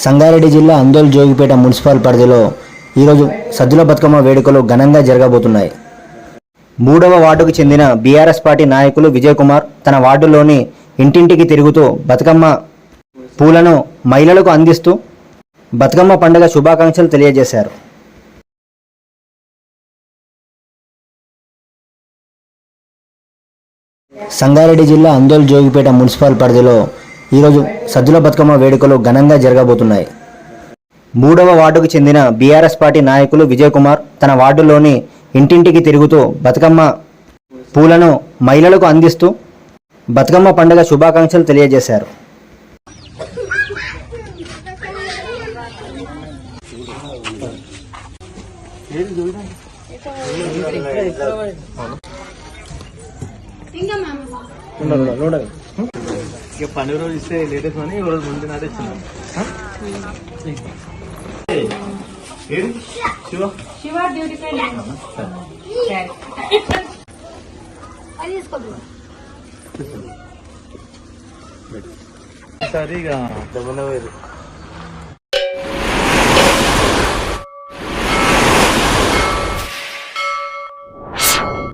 సంగారెడ్డి జిల్లా అందోల్ జోగిపేట మున్సిపల్ పరిధిలో ఈరోజు సద్దుల బతుకమ్మ వేడుకలు ఘనంగా జరగబోతున్నాయి. 3వ వార్డుకు చెందిన బీఆర్ఎస్ పార్టీ నాయకులు విజయ్ కుమార్ తన వార్డులోని ఇంటింటికి తిరుగుతూ బతుకమ్మ పూలను మహిళలకు అందిస్తూ బతుకమ్మ పండుగ శుభాకాంక్షలు తెలియజేశారు. సంగారెడ్డి జిల్లా అందోల్ జోగిపేట మున్సిపల్ పరిధిలో ఈరోజు సద్దుల బతుకమ్మ వేడుకలు ఘనంగా జరగబోతున్నాయి. 3వ వార్డుకు చెందిన బీఆర్ఎస్ పార్టీ నాయకులు విజయ్ కుమార్ తన వార్డులోని ఇంటింటికి తిరుగుతూ బతుకమ్మ పూలను మహిళలకు అందిస్తూ బతుకమ్మ పండుగ శుభాకాంక్షలు తెలియజేశారు. పండుగ రోజు ఇస్తే లేటెస్ట్ అని రోజు ముందు నాటే సరే ఇక